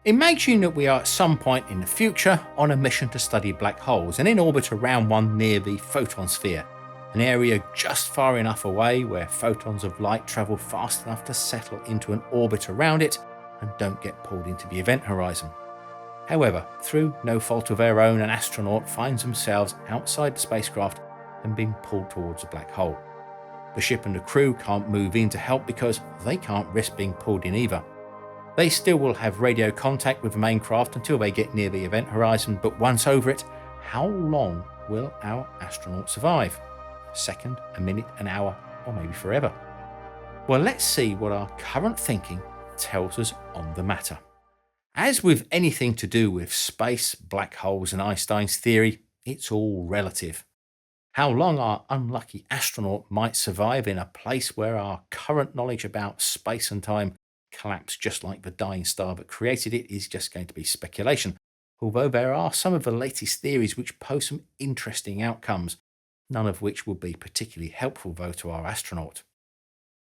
Imagine that we are at some point in the future on a mission to study black holes and in orbit around one near the photon sphere, an area just far enough away where photons of light travel fast enough to settle into an orbit around it and don't get pulled into the event horizon. However, through no fault of their own, an astronaut finds themselves outside the spacecraft and being pulled towards a black hole. The ship and the crew can't move in to help because they can't risk being pulled in either. They still will have radio contact with the main craft until they get near the event horizon, but once over it, how long will our astronaut survive? A second, a minute, an hour, or maybe forever? Well, let's see what our current thinking tells us on the matter. As with anything to do with space, black holes and Einstein's theory, it's all relative. How long our unlucky astronaut might survive in a place where our current knowledge about space and time collapse just like the dying star that created it is just going to be speculation, although there are some of the latest theories which pose some interesting outcomes, none of which would be particularly helpful though to our astronaut.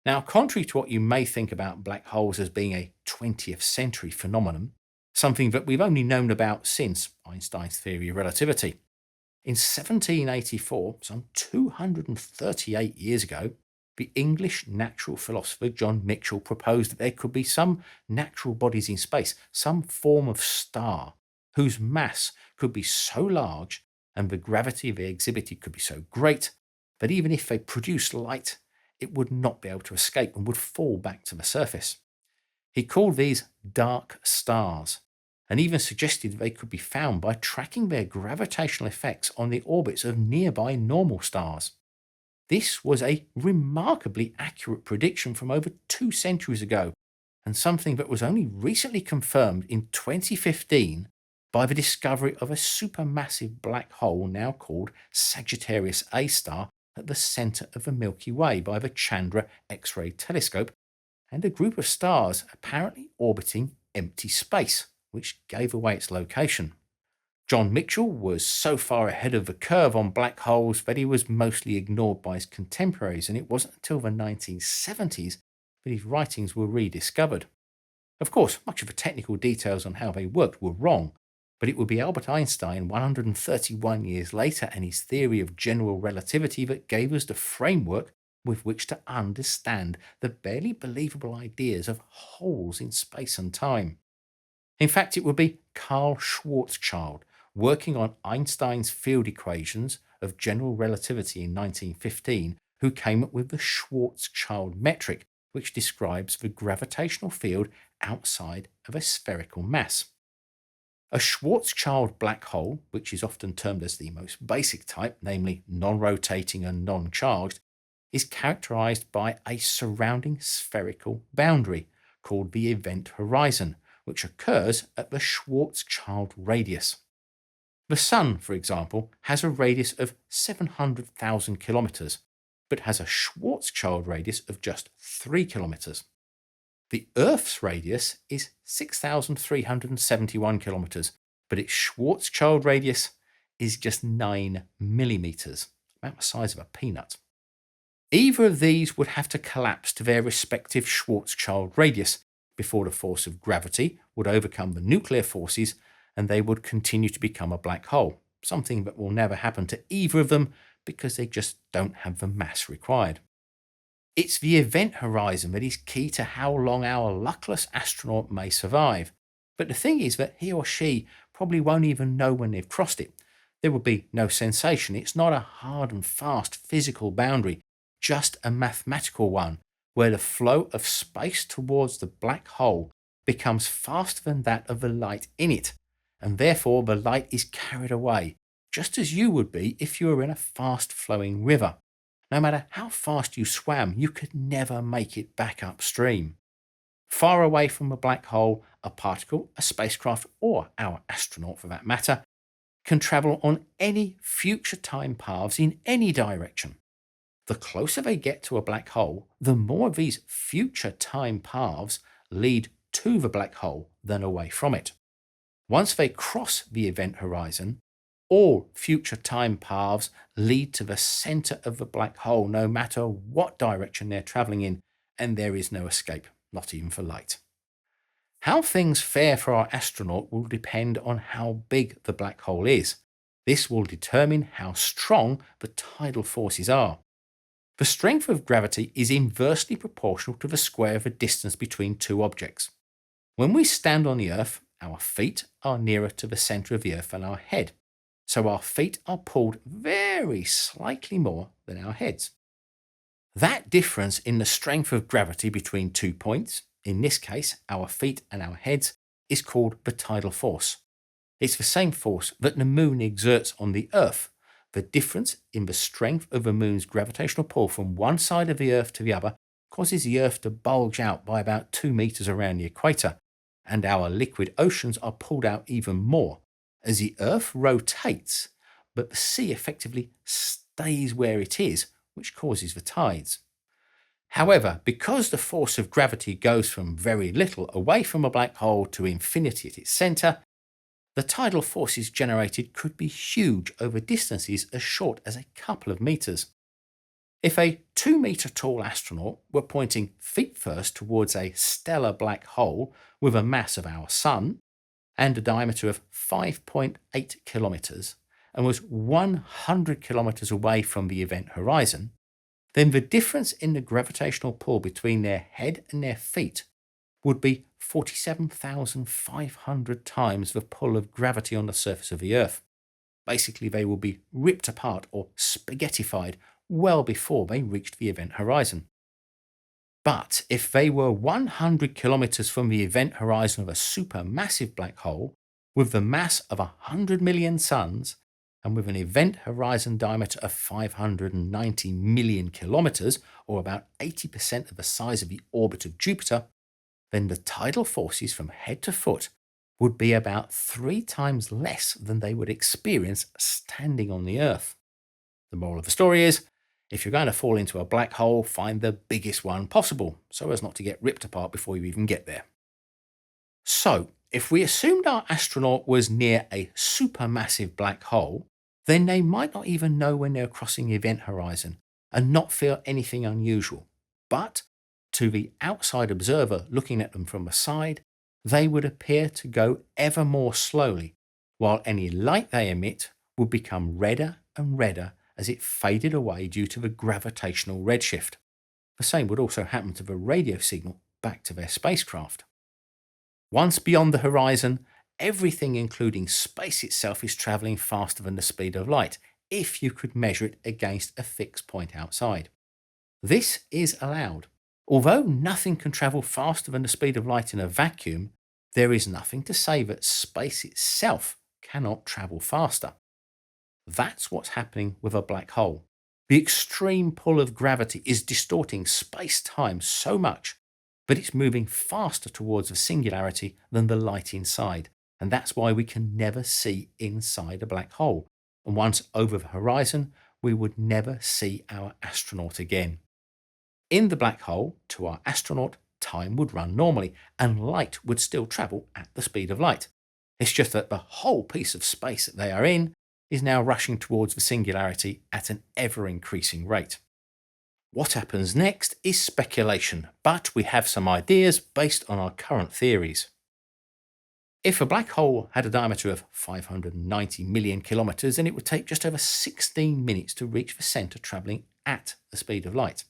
Now, contrary to what you may think about black holes as being a 20th century phenomenon, something that we've only known about since Einstein's theory of relativity, in 1784, some 238 years ago, the English natural philosopher John Michell proposed that there could be some natural bodies in space, some form of star, whose mass could be so large and the gravity they exhibited could be so great that even if they produced light, it would not be able to escape and would fall back to the surface. He called these dark stars, and even suggested they could be found by tracking their gravitational effects on the orbits of nearby normal stars. This was a remarkably accurate prediction from over 2 centuries ago, and something that was only recently confirmed in 2015 by the discovery of a supermassive black hole now called Sagittarius A star at the centre of the Milky Way by the Chandra X-ray telescope, and a group of stars apparently orbiting empty space, which gave away its location. John Michell was so far ahead of the curve on black holes that he was mostly ignored by his contemporaries, and it wasn't until the 1970s that his writings were rediscovered. Of course, much of the technical details on how they worked were wrong, but it would be Albert Einstein 131 years later and his theory of general relativity that gave us the framework with which to understand the barely believable ideas of holes in space and time. In fact, it would be Carl Schwarzschild, working on Einstein's field equations of general relativity in 1915, who came up with the Schwarzschild metric, which describes the gravitational field outside of a spherical mass. A Schwarzschild black hole, which is often termed as the most basic type, namely non-rotating and non-charged, is characterized by a surrounding spherical boundary called the event horizon, which occurs at the Schwarzschild radius. The Sun, for example, has a radius of 700,000 kilometers, but has a Schwarzschild radius of just 3 kilometers. The Earth's radius is 6,371 kilometers, but its Schwarzschild radius is just 9 millimeters, about the size of a peanut. Either of these would have to collapse to their respective Schwarzschild radius before the force of gravity would overcome the nuclear forces and they would continue to become a black hole, something that will never happen to either of them because they just don't have the mass required. It's the event horizon that is key to how long our luckless astronaut may survive, but the thing is that he or she probably won't even know when they've crossed it. There will be no sensation. It's not a hard and fast physical boundary, just a mathematical one, where the flow of space towards the black hole becomes faster than that of the light in it, and therefore the light is carried away, just as you would be if you were in a fast-flowing river. No matter how fast you swam, you could never make it back upstream. Far away from a black hole, a particle, a spacecraft, or our astronaut for that matter, can travel on any future time paths in any direction. The closer they get to a black hole, the more these future time paths lead to the black hole than away from it. Once they cross the event horizon, all future time paths lead to the center of the black hole, no matter what direction they're traveling in, and there is no escape, not even for light. How things fare for our astronaut will depend on how big the black hole is. This will determine how strong the tidal forces are. The strength of gravity is inversely proportional to the square of the distance between two objects. When we stand on the Earth, our feet are nearer to the centre of the Earth than our head, so our feet are pulled very slightly more than our heads. That difference in the strength of gravity between 2 points, in this case our feet and our heads, is called the tidal force. It's the same force that the Moon exerts on the Earth. The difference in the strength of the Moon's gravitational pull from one side of the Earth to the other causes the Earth to bulge out by about 2 meters around the equator, and our liquid oceans are pulled out even more as the Earth rotates, but the sea effectively stays where it is, which causes the tides. However, because the force of gravity goes from very little away from a black hole to infinity at its centre, the tidal forces generated could be huge over distances as short as a couple of meters. If a 2-meter tall astronaut were pointing feet first towards a stellar black hole with a mass of our Sun and a diameter of 5.8 kilometers and was 100 kilometers away from the event horizon, then the difference in the gravitational pull between their head and their feet would be 47,500 times the pull of gravity on the surface of the Earth. Basically, they will be ripped apart or spaghettified well before they reached the event horizon. But if they were 100 kilometers from the event horizon of a supermassive black hole, with the mass of 100 million suns, and with an event horizon diameter of 590 million kilometers, or about 80% of the size of the orbit of Jupiter, then the tidal forces from head to foot would be about 3 times less than they would experience standing on the Earth. The moral of the story is, if you're going to fall into a black hole, find the biggest one possible, so as not to get ripped apart before you even get there. So, if we assumed our astronaut was near a supermassive black hole, then they might not even know when they're crossing the event horizon and not feel anything unusual. But to the outside observer looking at them from the side, they would appear to go ever more slowly, while any light they emit would become redder and redder as it faded away due to the gravitational redshift. The same would also happen to the radio signal back to their spacecraft. Once beyond the horizon, everything including space itself is travelling faster than the speed of light, if you could measure it against a fixed point outside. This is allowed. Although nothing can travel faster than the speed of light in a vacuum, there is nothing to say that space itself cannot travel faster. That's what's happening with a black hole. The extreme pull of gravity is distorting space-time so much that it's moving faster towards a singularity than the light inside, and that's why we can never see inside a black hole. And once over the horizon, we would never see our astronaut again. In the black hole, to our astronaut, time would run normally, and light would still travel at the speed of light. It's just that the whole piece of space that they are in is now rushing towards the singularity at an ever-increasing rate. What happens next is speculation, but we have some ideas based on our current theories. If a black hole had a diameter of 590 million kilometers, then it would take just over 16 minutes to reach the center traveling at the speed of light.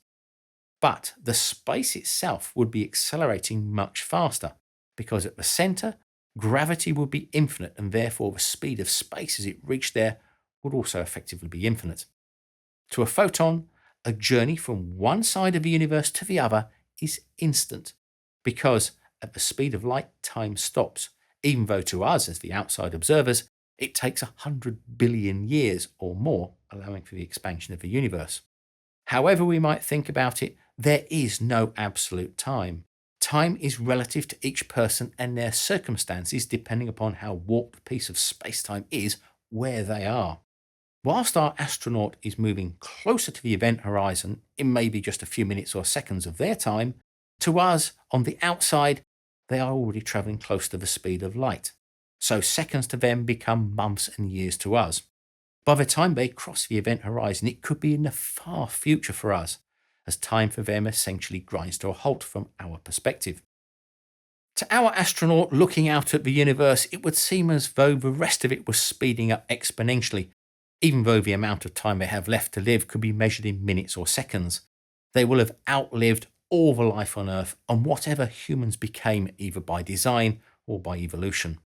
But the space itself would be accelerating much faster, because at the center, gravity would be infinite, and therefore the speed of space as it reached there would also effectively be infinite. To a photon, a journey from one side of the universe to the other is instant, because at the speed of light, time stops, even though to us as the outside observers, it takes 100 billion years or more, allowing for the expansion of the universe. However we might think about it, there is no absolute time. Time is relative to each person and their circumstances depending upon how warped a piece of space-time is where they are. Whilst our astronaut is moving closer to the event horizon in maybe just a few minutes or seconds of their time, to us, on the outside, they are already travelling close to the speed of light. So seconds to them become months and years to us. By the time they cross the event horizon, it could be in the far future for us, as time for them essentially grinds to a halt from our perspective. To our astronaut looking out at the universe, it would seem as though the rest of it was speeding up exponentially, even though the amount of time they have left to live could be measured in minutes or seconds. They will have outlived all the life on Earth and whatever humans became either by design or by evolution.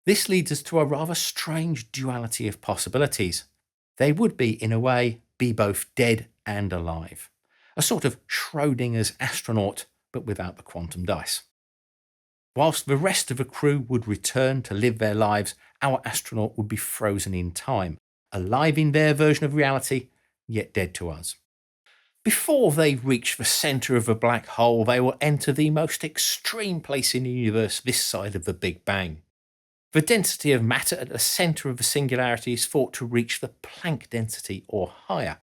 This leads us to a rather strange duality of possibilities. They would be, in a way, be both dead and alive. A sort of Schrodinger's astronaut, but without the quantum dice. Whilst the rest of the crew would return to live their lives, our astronaut would be frozen in time, alive in their version of reality, yet dead to us. Before they reach the centre of the black hole, they will enter the most extreme place in the universe this side of the Big Bang. The density of matter at the centre of the singularity is thought to reach the Planck density or higher.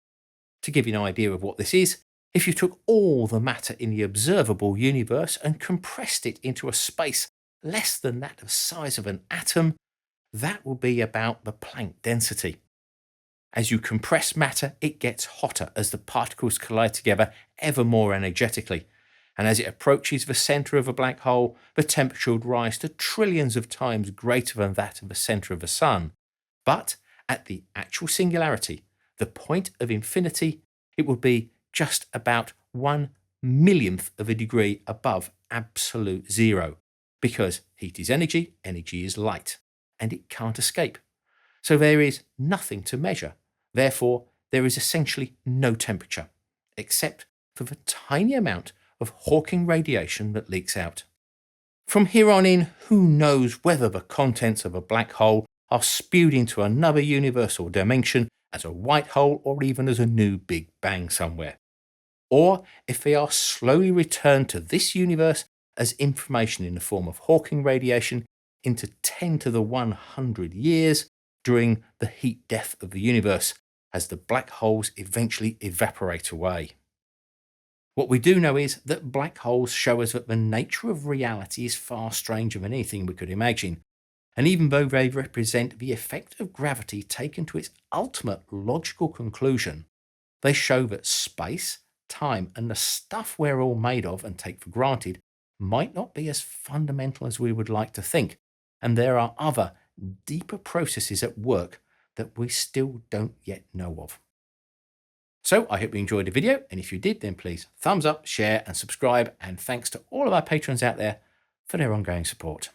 To give you an idea of what this is, if you took all the matter in the observable universe and compressed it into a space less than that of size of an atom, that will be about the Planck density. As you compress matter, it gets hotter as the particles collide together ever more energetically, and as it approaches the centre of a black hole, the temperature would rise to trillions of times greater than that of the centre of the Sun. But at the actual singularity, the point of infinity, it would be just about 1/1,000,000th of a degree above absolute zero, because heat is energy, energy is light, and it can't escape. So there is nothing to measure. Therefore, there is essentially no temperature, except for the tiny amount of Hawking radiation that leaks out. From here on in, who knows whether the contents of a black hole are spewed into another universe or dimension as a white hole or even as a new Big Bang somewhere. Or if they are slowly returned to this universe as information in the form of Hawking radiation into 10 to the 100 years during the heat death of the universe as the black holes eventually evaporate away. What we do know is that black holes show us that the nature of reality is far stranger than anything we could imagine. And even though they represent the effect of gravity taken to its ultimate logical conclusion, they show that space, time, and the stuff we're all made of and take for granted might not be as fundamental as we would like to think, and there are other, deeper processes at work that we still don't yet know of. So I hope you enjoyed the video, and if you did, then please thumbs up, share and subscribe, and thanks to all of our patrons out there for their ongoing support.